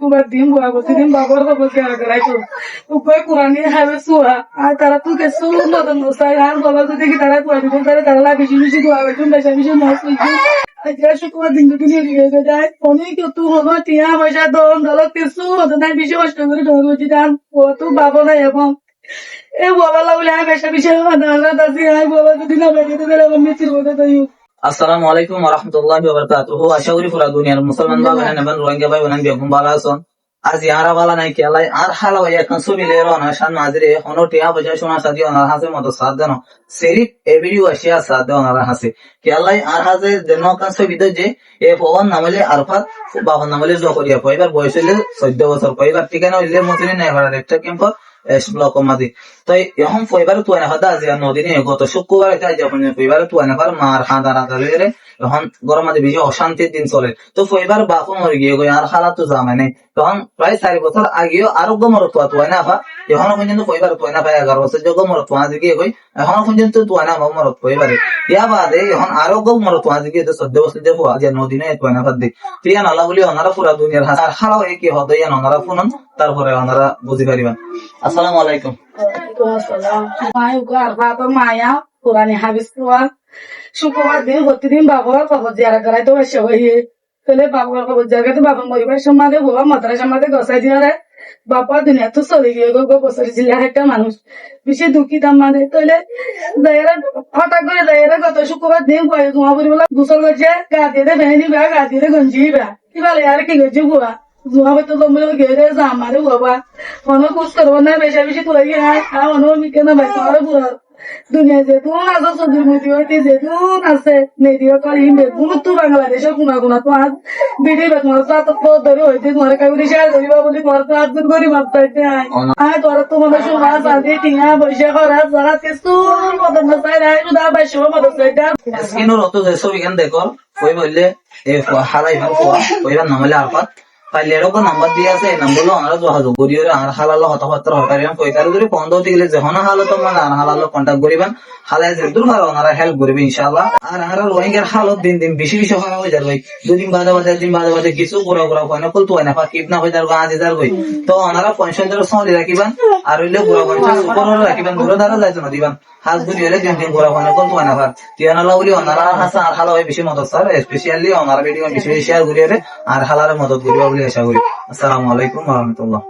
শুক্রবার দিন বুয়া প্রতিদিন বাবার খবর কেয়ার করাইতো উপায় কোরআনি হাবে শুয়া আর তারা তো কিছু নতুন বস্তায় আর বাবা যদি কি তারা কুয়া দিবেন তারা বেশি বেশি দোয়া করবেন বেশি বেশি মাছ করবেন আজকে শুক্রবার দিন দুদিন এড়িয়ে যায় অনেক একটু হলো টিয়া পয়সা দম দলক কিছু হতো না বেশি কষ্ট করে ঢোল বুঝি দান ও তো বাবা নাই এবং এ বাবা লাগলে বেশি বেশি আল্লাহ দাসি আই বাবা যদি না বেরিয়ে দিলে আমার মিছিল হতে তাই আসসালামু আলাইকুম ওয়া রাহমাতুল্লাহি ওয়া বারাকাতুহু। আশা করি পুরা দুনিয়ার মুসলমান ভাই বোনেরা এবং রোহিঙ্গা ভাই বোনেরা বেগুন ভালো আছেন। আজ ইয়ারা ভালো নাই কি আল্লাহ আর হালা হইয়া কান সবিলে রওনা শান মাঝরে হনো টিয়া বজা শোনা সাদি ওনার হাতে মতো সাথ দেন সেরিফ এভিডিও আসিয়া সাথ দেন ওনার হাতে কি আল্লাহ আর হাতে দেন কান সবিদে যে এ ফওয়ান নামলে আরফাত বাবা নামলে জকরিয়া পয়বার বয়স হইলে 14 বছর পয়বার ঠিকানা হইলে মতিনি নেভার একটা ক্যাম্প ব্লক মাদি তাই এখন পয়বার তো না হাদা যে নদিনে গত শুক্রবার এটা যখন পয়বার তো না পার মার হাদা রাদা রে এখন গরম মাঝে বেশি অশান্তির দিন চলে তো পয়বার বাপু মরে গিয়ে গই আর হালাত তো জামাই নাই তখন প্রায় 4 বছর আগেও আরোগ্য মরত তো না আপা এখনো পর্যন্ত পয়বার তো না পায় 11 বছর যোগ্য মরত তো আজ গিয়ে গই এখনো পর্যন্ত তো না মরত পয়বারে ইয়া বাদে এখন আরোগ্য মরত তো আজ গিয়ে 14 বছর দেখো আজ নদিনে তো না পাদ দি তিয়ান আল্লাহ বলি ওনারা পুরা দুনিয়ার হাসার হালাও কি হদে ইয়ান ওনারা শুনুন তারপরে ওনারা বুঝি পারিবেন। আসসালামু আলাইকুম। মায়া পুরানি হাবিস শুক্রবার দিন প্রতিদিন বাবার খবর জিয়ারা করাই তো এসে হইয়ে তাহলে বাবার খবর জিয়ারা তো বাবা মরিবার সমাধে বাবা মাতারা সমাধে গসাই দিয়ে বাবা দুনিয়া তো চলে গিয়ে গো বছর জিল্লার একটা মানুষ বেশি দুঃখী দাম মানে তাহলে হঠাৎ করে যাইরা গত শুক্রবার দিন ধোঁয়া পরিবেলা গোসল করছে গা দিয়ে ভেঙে দিবা গা দিয়ে গঞ্জি বা কিবা আর কি গঞ্জি বুয়া ধোঁয়া তো জমে গেলে আমারে বাবা কোনো কুছ করবো না বেশি বেশি তোলাই গিয়ে অন্য মিকে না বাইক বুড়া দুনিয়া যেতুন আছে সদুর মধ্যে হইতে যেতুন আছে নেদিও করিম বেগুন তো বাংলাদেশের গুণা গুণা তো আজ বিড়ি বেগুন তো ধরে হইতে তোমার কাউরি শেয়ার করিবা বলি তোমার তো আজ করি মাপতাইতে আয় তোর তো মনে শোনা সাথে টিয়া বৈশা করা যারা কিছু মদন না চাই রায় শুধু বাইশ মদন চাইটা স্কিনের অত যে ছবি কেন দেখো ওই বললে এ হালাই ভাগ ওইবার নামলে আরফাত তাইলে এরকম নাম্বার দিয়ে আছে এই নাম্বারগুলো আমরা যোগাযোগ করি আর হালাল কথাবার্তা হকারিবান পয়তারে যদি বন্ধ হতে গেলে যখন হালত মানে আর হালাল কন্ট্যাক্ট করিবেন হালাই যে দূর হয় ওনারা হেল্প করবে ইনশাআল্লাহ। আর আমরা রোহিঙ্গার হালত দিন দিন বেশি বেশি খারাপ হয়ে যাবে দুদিন বাদে বাদে দিন বাদে বাদে কিছু ঘোরা ঘোরা হয় না কলতো হয় না কিপ না হয়ে যাবে আজ যার হই তো ওনারা পয়সা ধরে সঙ্গে রাখিবেন আর হইলে ঘোরা পয়সা সুপার রাখিবেন ঘোরা দ্বারা যাইতো না দিবেন হাজ ঘুরি হলে দিন দিন ঘোরা হয় না কলতো হয় না ভার তিয়ানাল্লাহ বলি ওনারা হাসা আর হালা হয় বেশি মদত স্যার স্পেশালি ওনারা ভিডিও বেশি বেশি শেয়ার করি আর হালারে মদত করিবা বলে আশা করি। আসসালামু আলাইকুম ওয়া রাহমাতুল্লাহ।